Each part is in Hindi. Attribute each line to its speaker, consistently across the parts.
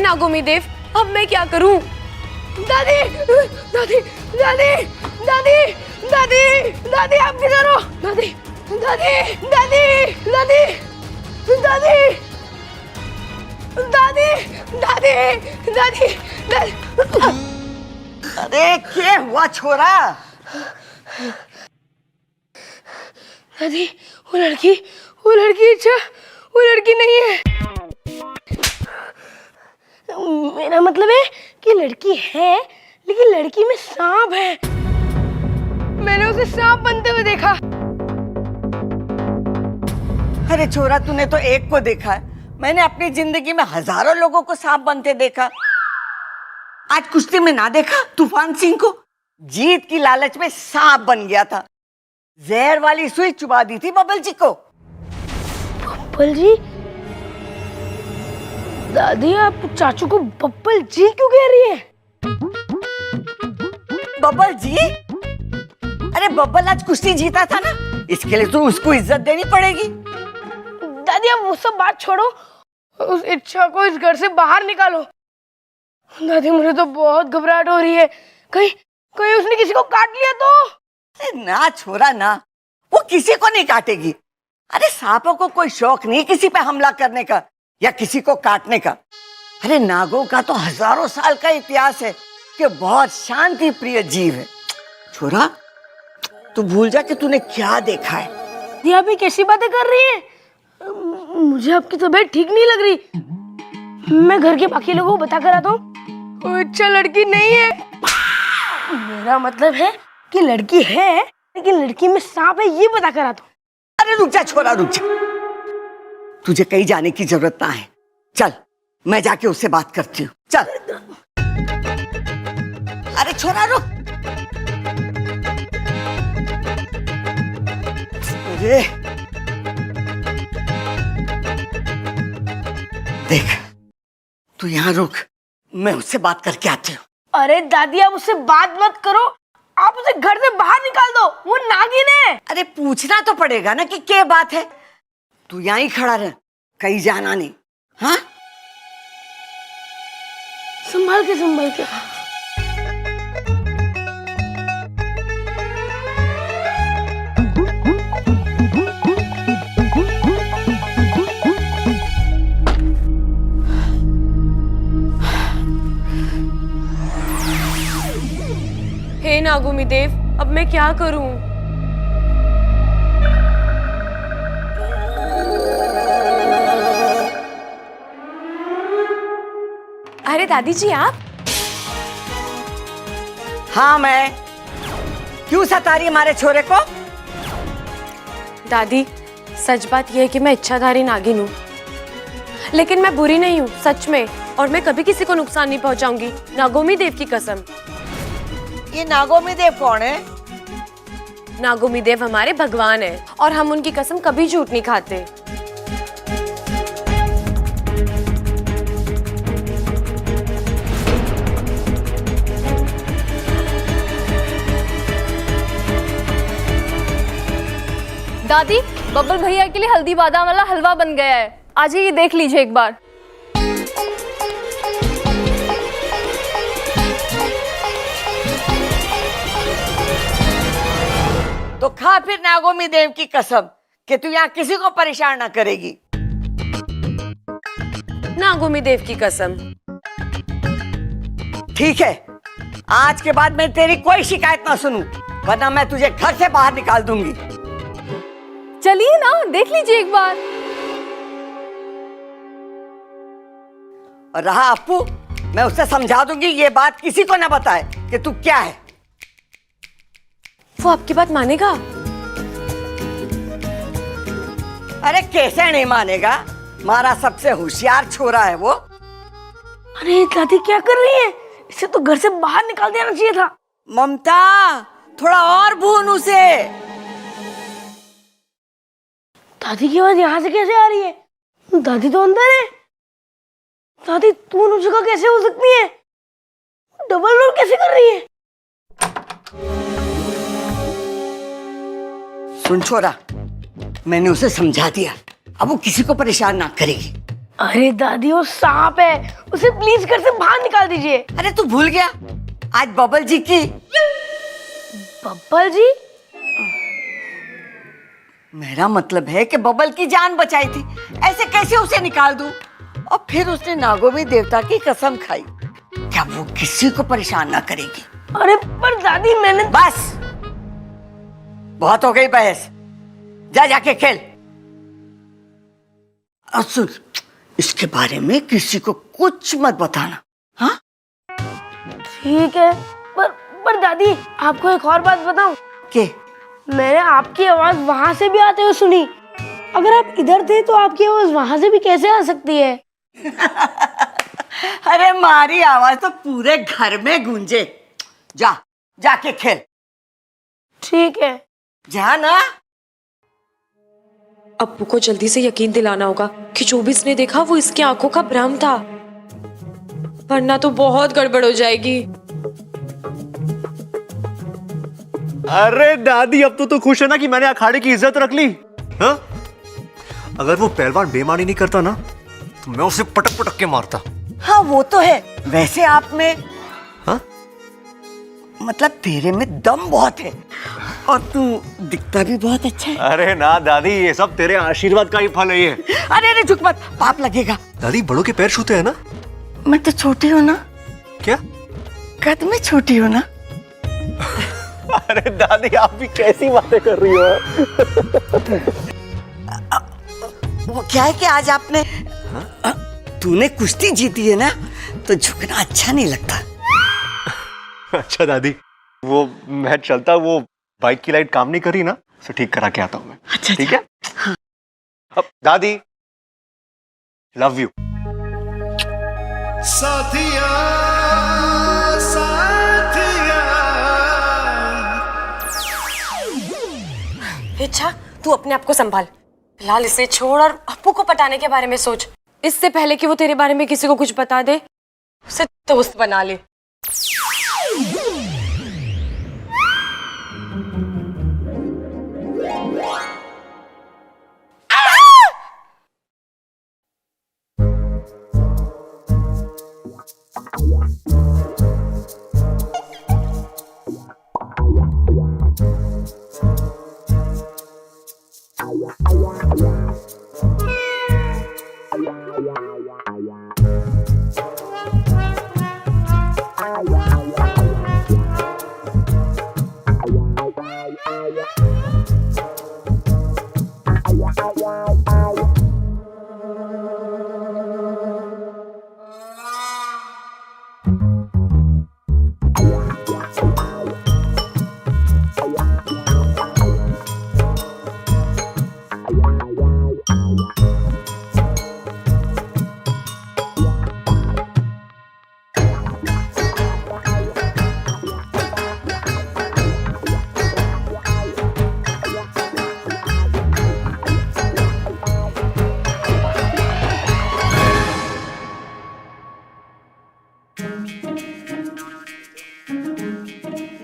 Speaker 1: नागोमी देव, अब मैं क्या करूं? दादी, दादी, दादी, दादी, दादी, दादी, आप किधर हो? दादी, दादी, दादी, दादी, दादी, दादी, दादी, दादी, दादी।
Speaker 2: अरे क्या हुआ छोरा?
Speaker 1: दादी, वो लड़की, अच्छा, वो लड़की नहीं है। मेरा मतलब है कि लड़की है, लेकिन लड़की में सांप है। मैंने उसे सांप बनते हुए देखा।
Speaker 2: अरे छोरा, तूने तो एक को देखा है, मैंने अपनी जिंदगी में हजारों लोगों को सांप बनते देखा। आज कुश्ती में ना देखा तूफान सिंह को? जीत की लालच में सांप बन गया था, जहर वाली सुई चुबा दी थी बबल जी को।
Speaker 1: बब्बल जी? दादी, आप चाचू को बब्बल जी क्यों कह रही है?
Speaker 2: बबल जी? अरे बब्बल आज कुश्ती जीता था ना, इसके लिए तो उसको इज्जत देनी पड़ेगी।
Speaker 1: दादी, आप वो सब बात छोड़ो, उस इच्छा को इस घर से बाहर निकालो। दादी, मुझे तो बहुत घबराहट हो रही है, कहीं कहीं उसने किसी को काट लिया तो?
Speaker 2: अरे ना छोरा ना, वो किसी को नहीं काटेगी। अरे सांपों को कोई शौक नहीं किसी पे हमला करने का या किसी को काटने का। अरे नागों का तो हजारों साल का इतिहास है कि बहुत शांति प्रिय जीव है। छोरा, तू भूल जा कि तूने क्या देखा है।
Speaker 1: ये आप कैसी बातें कर रही हैं? मुझे आपकी तबीयत ठीक नहीं लग रही। मैं घर के बाकी लोगों को बता कर आता हूँ। वो अच्छा लड़की नहीं है। मेरा मतलब है कि लड़की है, लेकिन लड़की में सांप है, ये बता कर आता हूँ।
Speaker 2: अरे रुक जा छोरा, रुक जा, तुझे कहीं जाने की जरूरत ना है। चल, मैं जाके उससे बात करती हूँ, चल। अरे छोरा रुक। अरे देख, तू यहाँ रुक, मैं उससे बात करके आती हूँ।
Speaker 1: अरे दादी, आप उससे बात मत करो, आप उसे घर से बाहर निकाल दो, वो नागिन है।
Speaker 2: अरे पूछना तो पड़ेगा ना कि क्या बात है। तू यहाँ ही खड़ा रह, कहीं जाना नहीं। हाँ,
Speaker 1: संभाल के संभाल के। हे नागोमी देव, अब मैं क्या करूं? अरे दादी जी, आप?
Speaker 2: हाँ मैं। क्यों सता रही हमारे छोरे को?
Speaker 1: दादी, सच बात यह है कि मैं इच्छाधारी नागिन हूँ, लेकिन मैं बुरी नहीं हूँ, सच में। और मैं कभी किसी को नुकसान नहीं पहुँचाऊंगी, नागोमी देव की कसम।
Speaker 2: ये नागोमी देव कौन है?
Speaker 1: नागोमी देव हमारे भगवान है, और हम उनकी कसम कभी झूठ नहीं खाते।
Speaker 3: दादी, बब्बल भैया के लिए हल्दी बादाम वाला हलवा बन गया है, आज ये देख लीजिए एक बार।
Speaker 2: तो खा फिर नागोमी देव की कसम कि तू यहाँ किसी को परेशान ना करेगी।
Speaker 1: नागोमी देव की कसम।
Speaker 2: ठीक है, आज के बाद मैं तेरी कोई शिकायत ना सुनूं, वरना मैं तुझे घर से बाहर निकाल दूंगी।
Speaker 3: चलिए ना, देख लीजिए एक बार।
Speaker 2: और रहा अप्पू, मैं उससे समझा दूंगी ये बात किसी को ना बताए कि तू क्या है।
Speaker 1: वो आपकी बात मानेगा?
Speaker 2: अरे कैसे नहीं मानेगा, हमारा सबसे होशियार छोरा है वो।
Speaker 1: अरे दादी, क्या कर रही है? इसे तो घर से बाहर निकाल देना चाहिए था।
Speaker 2: ममता, थोड़ा और भून उसे।
Speaker 1: दादी की आवाज यहाँ से कैसे आ रही है? दादी तो अंदर है। दादी, तू उन जगह कैसे हो सकती है? डबल रोल कैसे कर रही है?
Speaker 2: सुन छोरा, मैंने उसे समझा दिया, अब वो किसी को परेशान ना करेगी।
Speaker 1: अरे दादी वो सांप है, उसे प्लीज घर से बाहर निकाल दीजिए।
Speaker 2: अरे तू भूल गया आज बबल जी की।
Speaker 1: बब्बल जी?
Speaker 2: मेरा मतलब है कि बबल की जान बचाई थी, ऐसे कैसे उसे निकाल दूं? और फिर उसने नागोमी देवता की कसम खाई, क्या वो किसी को परेशान ना करेगी।
Speaker 1: अरे पर दादी मैंने
Speaker 2: बस बहुत हो गई बहस, जा जाके खेल। और सुन, इसके बारे में किसी को कुछ मत बताना, हाँ?
Speaker 1: ठीक है। पर दादी आपको एक और बात बताऊं?
Speaker 2: के?
Speaker 1: मैंने आपकी आवाज वहां से भी आते हुए सुनी। अगर आप इधर थे तो आपकी आवाज वहां से भी कैसे आ सकती है?
Speaker 2: अरे मारी आवाज तो पूरे घर में गूंजे। जा जाके खेल।
Speaker 1: ठीक है।
Speaker 2: जा ना।
Speaker 4: अप्पू को जल्दी से यकीन दिलाना होगा कि जो भी इसने देखा वो इसकी आंखों का भ्रम था, वरना तो बहुत गड़बड़ हो जाएगी।
Speaker 5: अरे दादी अब तो खुश है ना कि मैंने अखाड़े की इज्जत रख ली। हाँ? अगर वो पहलवान बेईमानी नहीं करता ना तो मैं उसे पटक पटक के मारता।
Speaker 2: हाँ वो तो है। वैसे आप में,
Speaker 5: हाँ?
Speaker 2: मतलब तेरे में दम बहुत है और तू दिखता भी बहुत अच्छा है।
Speaker 5: अरे ना दादी, ये सब तेरे आशीर्वाद का ही फल है ये।
Speaker 2: अरे अरे झुक मत, पाप लगेगा।
Speaker 5: दादी बड़ों के पैर छूते हैं ना?
Speaker 2: मैं तो छोटी हूँ ना।
Speaker 5: क्या?
Speaker 2: कद में छोटी हूँ ना।
Speaker 5: अरे दादी आप भी कैसी बातें कर रही हो?
Speaker 2: वो क्या है कि आज आपने, तूने कुश्ती जीती है ना, तो झुकना अच्छा नहीं लगता।
Speaker 5: अच्छा दादी, वो मैं चलता, वो बाइक की लाइट काम नहीं कर रही ना, तो ठीक करा के आता हूँ मैं।
Speaker 2: अच्छा
Speaker 5: ठीक है? अब दादी लव यू।
Speaker 6: साथिया साथिया।
Speaker 4: इच्छा, तू अपने आप को संभाल। फिलहाल इसे छोड़ और अप्पू को पटाने के बारे में सोच। इससे पहले कि वो तेरे बारे में किसी को कुछ बता दे, उसे दोस्त बना ले।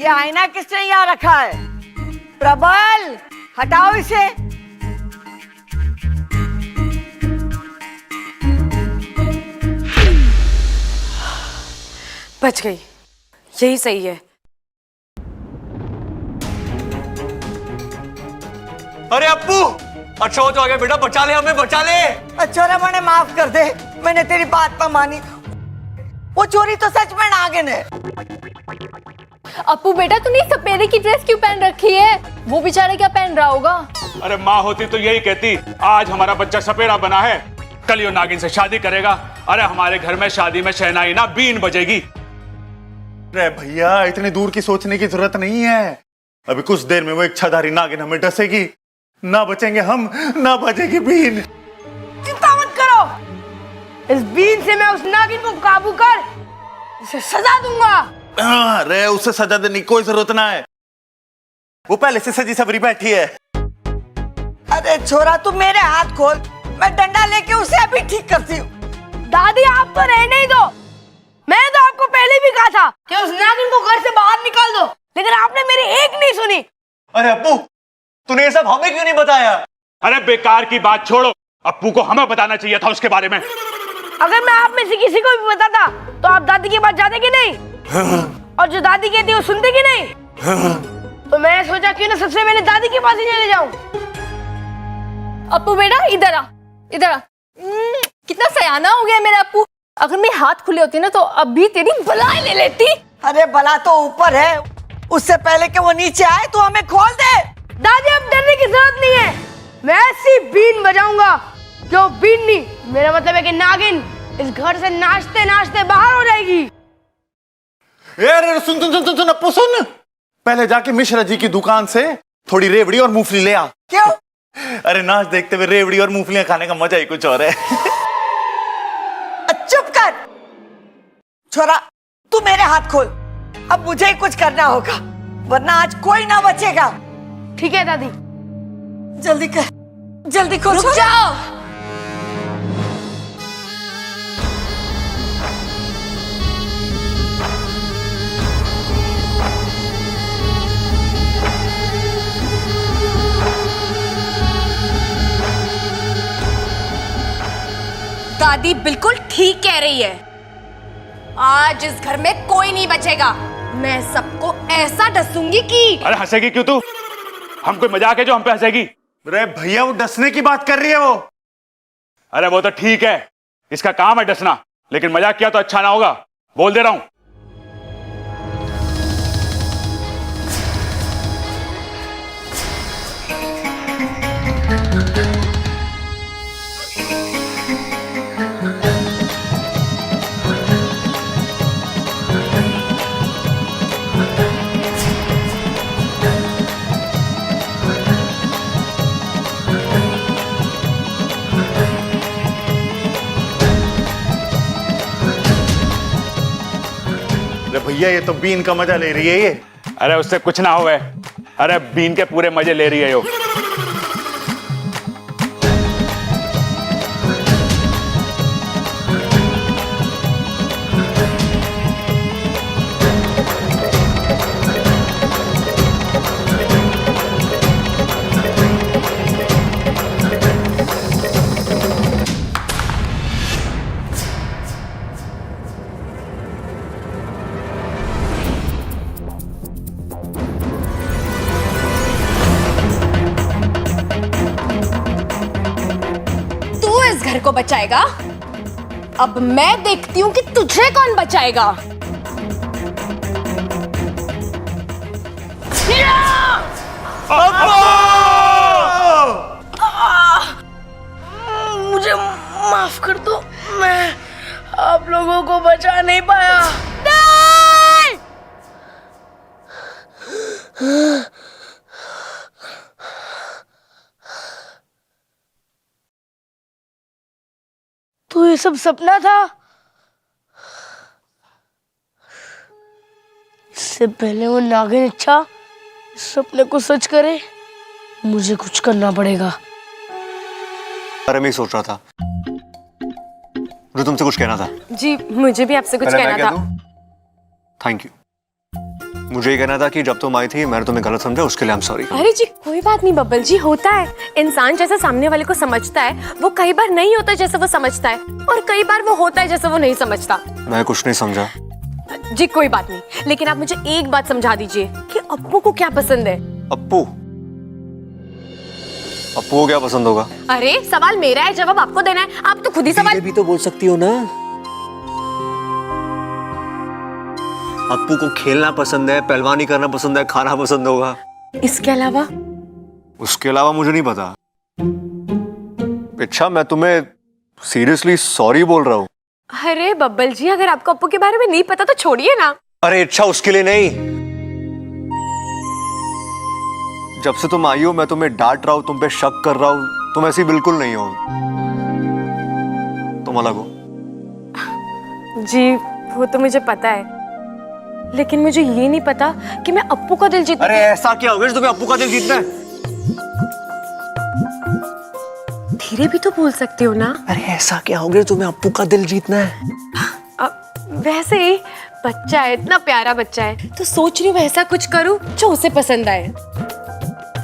Speaker 2: ये आईना किसने यहाँ रखा है? प्रबल, हटाओ इसे।
Speaker 4: बच गई, यही सही है।
Speaker 5: अरे अप्पू, अच्छा हो तो आ गया बेटा, बचा ले हमें, बचा ले।
Speaker 2: छोरा मैंने माफ कर दे, मैंने तेरी बात पर मानी। वो चोरी तो सच में नागिन है।
Speaker 3: अप्पू बेटा तूने सपेरे की ड्रेस क्यों पहन रखी है? वो बेचारा क्या पहन रहा होगा?
Speaker 7: अरे माँ होती तो यही कहती, आज हमारा बच्चा सपेरा बना है, कल ये नागिन से शादी करेगा। अरे हमारे घर में शादी में शहनाई ना बीन बजेगी।
Speaker 6: अरे भैया इतनी दूर की सोचने की जरूरत नहीं है। अभी कुछ देर में वो इच्छाधारी नागिन हमें डसेगी, ना बचेंगे हम, ना बजेगी बीन।
Speaker 1: चिंता मत करो, इस बीन से मैं उस नागिन को काबू कर उसे सजा दूंगा।
Speaker 6: अरे उसे सजा देने की कोई जरूरत ना है, वो पहले से सजी सबरी बैठी है।
Speaker 2: अरे छोरा तू मेरे हाथ खोल, मैं डंडा लेके उसे अभी ठीक करती हूँ।
Speaker 1: दादी आप तो रहने ही दो, मैंने तो आपको पहले भी कहा था कि उस नागिन को घर से बाहर निकाल दो, लेकिन आपने मेरी एक नहीं सुनी।
Speaker 5: अरे अप्पू, तूने ये सब हमें क्यों नहीं बताया?
Speaker 7: अरे बेकार की बात छोड़ो, अप्पू को हमें बताना चाहिए था उसके बारे में।
Speaker 1: अगर मैं आप में से किसी को भी बताता तो आप दादी के पास जाते कि नहीं? और जो दादी कहती है वो सुनते कि नहीं? तो मैं सोचा क्यों ना सबसे पहले दादी के पास ही चले जाऊं।
Speaker 3: अप्पू बेटा इधर आ, इधर आ। कितना सयाना हो गया है मेरा अप्पू। अगर मेरे हाथ खुले होते ना तो अभी तेरी बलाई ले लेती।
Speaker 2: अरे बला तो ऊपर है, उससे पहले कि वो नीचे आए तो हमें खोल दे।
Speaker 1: दादी अब डरने की जरूरत नहीं है, मैं ऐसी बीन बजाऊंगा जो बीन नहीं, मेरा मतलब है कि नागिन इस घर से नाचते नाचते बाहर हो जाएगी।
Speaker 6: अरे सुन सुन सुन सुन सुन अप्पू सुन, पहले जाके मिश्रा जी की दुकान से थोड़ी रेवड़ी और मूंगफली ले आ।
Speaker 2: क्यों?
Speaker 6: अरे नाच देखते हुए रेवड़ी और मूंगफलियां खाने का मजा ही कुछ और है।
Speaker 2: चुप कर छोरा, तू मेरे हाथ खोल, अब मुझे ही कुछ करना होगा वरना आज कोई ना बचेगा।
Speaker 1: ठीक है दादी।
Speaker 2: जल्दी कर, जल्दी खोल।
Speaker 3: रुक जाओ।
Speaker 4: दादी बिल्कुल ठीक कह रही है, आज इस घर में कोई नहीं बचेगा। मैं सबको ऐसा डसूंगी कि।
Speaker 7: अरे हंसेगी क्यों तू? हम कोई मजाक है जो हम पे हंसेगी?
Speaker 6: अरे भैया वो डसने की बात कर रही है वो।
Speaker 7: अरे वो तो ठीक है, इसका काम है डसना, लेकिन मजाक किया तो अच्छा ना होगा, बोल दे रहा हूं।
Speaker 6: अरे भैया ये तो बीन का मजा ले रही है ये।
Speaker 7: अरे उससे कुछ ना होवे, अरे बीन के पूरे मजे ले रही है यो।
Speaker 4: घर को बचाएगा, अब मैं देखती हूँ कि तुझे कौन बचाएगा।
Speaker 1: मुझे माफ कर दो, मैं आप लोगों को बचा नहीं पाया। तो ये सब सपना था? इससे पहले वो नागिन अच्छा इस सपने को सच करे, मुझे कुछ करना पड़ेगा।
Speaker 5: अरे मैं ही सोच रहा था, मुझे तुमसे कुछ कहना था।
Speaker 4: जी मुझे भी आपसे कुछ कहना था।
Speaker 5: Thank you. मुझे ये कहना था कि जब तुम आई थी मैंने तुम्हें गलत समझा, उसके लिए आई एम सॉरी।
Speaker 4: अरे जी कोई बात नहीं बब्बल जी, होता है। इंसान जैसे सामने वाले को समझता है वो कई बार नहीं होता जैसे वो समझता है, और कई बार वो होता है जैसे वो नहीं समझता।
Speaker 5: मैं कुछ नहीं समझा।
Speaker 4: जी कोई बात नहीं, लेकिन आप मुझे एक बात समझा दीजिए कि अप्पू को क्या पसंद है।
Speaker 5: अप्पू? अप्पू को क्या पसंद होगा?
Speaker 4: अरे सवाल मेरा है, जवाब आपको देना है। आप तो खुद ही सवाल
Speaker 5: भी तो बोल सकती हो ना। अप्पू को खेलना पसंद है, पहलवानी करना पसंद है, खाना पसंद होगा।
Speaker 4: इसके अलावा?
Speaker 5: उसके अलावा मुझे नहीं पता। अच्छा मैं तुम्हें सीरियसली सॉरी बोल रहा हूँ।
Speaker 4: अरे बब्बल जी अगर आपको अप्पू के बारे में नहीं पता तो छोड़िए ना।
Speaker 5: अरे अच्छा उसके लिए नहीं, जब से तुम आई हो मैं तुम्हें डांट रहा हूँ, तुम पे शक कर रहा हूँ, तुम ऐसी बिल्कुल नहीं हो, तुम अलग हो।
Speaker 4: जी वो तो मुझे पता है, लेकिन मुझे ये नहीं पता कि मैं अप्पू का दिल जीत।
Speaker 5: अरे ऐसा क्या हो गया तुम्हें अप्पू का दिल जीतना है?
Speaker 4: धीरे भी तो बोल सकते हो ना।
Speaker 5: अरे ऐसा क्या हो गया तुम्हें अप्पू का दिल जीतना है?
Speaker 4: वैसे ही बच्चा है, इतना प्यारा बच्चा है, तो सोच रही हूँ ऐसा कुछ करूँ जो उसे पसंद आए।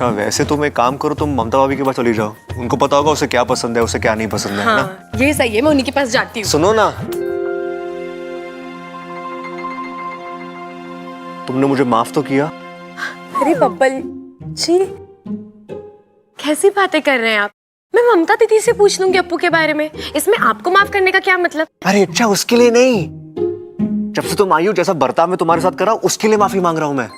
Speaker 5: अच्छा वैसे तुम एक काम करो, तुम ममता भाभी के पास चली जाओ, उनको पता होगा उसे क्या पसंद है, उसे क्या नहीं पसंद है, है ना?
Speaker 4: हाँ ये सही है, मैं उन्हीं के पास जाती हूँ।
Speaker 5: सुनो ना, तुमने मुझे माफ तो किया।
Speaker 4: अरे बब्बल जी, कैसी बातें कर रहे हैं आप? मैं ममता दीदी से पूछ लूंगी अप्पू के बारे में, इसमें आपको माफ करने का क्या मतलब?
Speaker 5: अरे अच्छा उसके लिए नहीं, जब से तुम आई हो जैसा बर्ताव मैं तुम्हारे साथ करा उसके लिए माफी मांग रहा हूं मैं।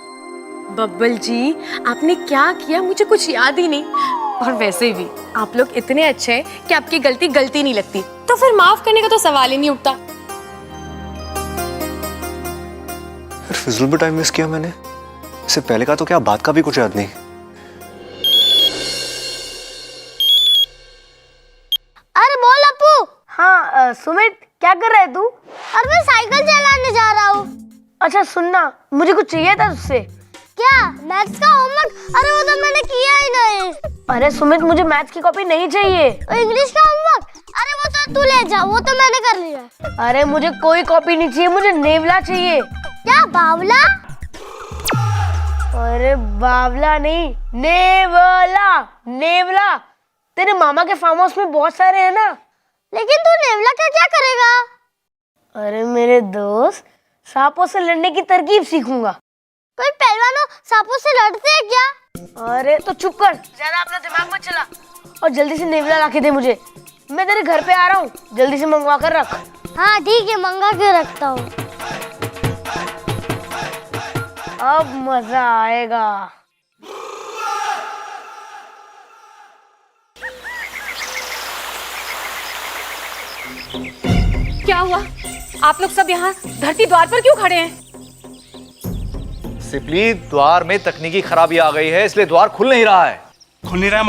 Speaker 4: बब्बल जी आपने क्या किया मुझे कुछ याद ही नहीं, और वैसे भी आप लोग इतने अच्छे हैं कि आपकी गलती गलती नहीं लगती, तो फिर माफ करने का तो सवाल ही नहीं उठता।
Speaker 5: फिजूल में टाइम वेस्ट किया मैंने, इससे पहले का तो क्या बात का भी कुछ याद नहीं।
Speaker 8: अरे बोल अप्पू।
Speaker 1: हाँ सुमित क्या कर रहा है तू?
Speaker 8: अरे मैं साइकिल चलाने जा रहा हूँ।
Speaker 1: अच्छा सुनना, मुझे कुछ चाहिए था तुझसे।
Speaker 8: क्या? मैथ्स का होमवर्क? अरे वो तो मैंने किया ही नहीं।
Speaker 1: अरे सुमित मुझे मैथ्स की कॉपी नहीं चाहिए।
Speaker 8: और इंग्लिश का होमवर्क? अरे वो तो तू ले जा, वो तो मैंने कर लिया।
Speaker 1: अरे मुझे कोई कॉपी नहीं चाहिए, मुझे नेवला चाहिए।
Speaker 8: क्या बावला?
Speaker 1: अरे बावला नहीं, नेवला। नेवला तेरे मामा के फार्म हाउस में बहुत सारे हैं ना।
Speaker 8: लेकिन तू नेवला का क्या करेगा?
Speaker 1: अरे मेरे दोस्त, सांपों से लड़ने की तरकीब सीखूंगा।
Speaker 8: कोई पहलवानों सांपों से लड़ते हैं क्या?
Speaker 1: अरे तो चुप कर, ज्यादा अपना दिमाग मत चला, और जल्दी से नेवला लाके दे मुझे। मैं तेरे घर पे आ रहा हूँ, जल्दी से मंगवा कर रख।
Speaker 8: हाँ ठीक है, मंगा के रखता हूँ।
Speaker 1: अब मजा आएगा।
Speaker 4: क्या हुआ? आप लोग सब यहाँ धरती द्वार पर क्यों खड़े हैं?
Speaker 9: सिपली, द्वार में तकनीकी खराबी आ गई है, इसलिए द्वार खुल नहीं रहा है।
Speaker 7: खुल नहीं रहा है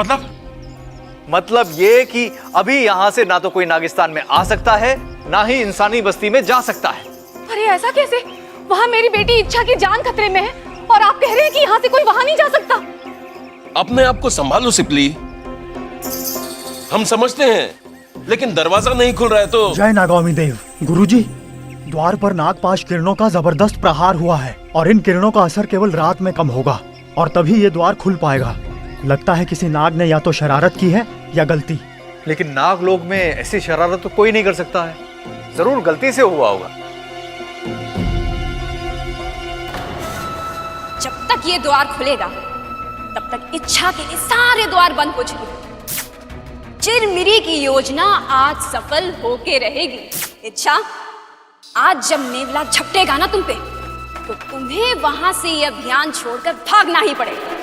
Speaker 9: मतलब ये कि अभी यहाँ से ना तो कोई नागिस्तान में आ सकता है, ना ही इंसानी बस्ती में जा सकता है।
Speaker 3: अरे ऐसा कैसे? वहाँ मेरी बेटी इच्छा की जान खतरे में है और आप कह रहे हैं कि यहाँ से कोई वहाँ नहीं जा सकता।
Speaker 10: अपने आप को संभालो सिपली, हम समझते हैं, लेकिन दरवाजा नहीं खुल रहा है तो।
Speaker 11: जय नागामी देव। गुरुजी, द्वार पर नागपाश किरणों का जबरदस्त प्रहार हुआ है और इन किरणों का असर केवल रात में कम होगा और तभी ये द्वार खुल पाएगा। लगता है किसी नाग ने या तो शरारत की है या गलती।
Speaker 9: लेकिन नाग लोग में ऐसी शरारत तो कोई नहीं कर सकता है, जरूर गलती से हुआ होगा।
Speaker 3: जब तक ये द्वार खुलेगा तब तक इच्छा के लिए सारे द्वार बंद हो चुके। चिरमिरी की योजना आज सफल होके रहेगी। इच्छा, आज जब नेवला झपटेगा ना तुम पे, तो तुम्हें वहां से ये अभियान छोड़कर भागना ही पड़ेगा।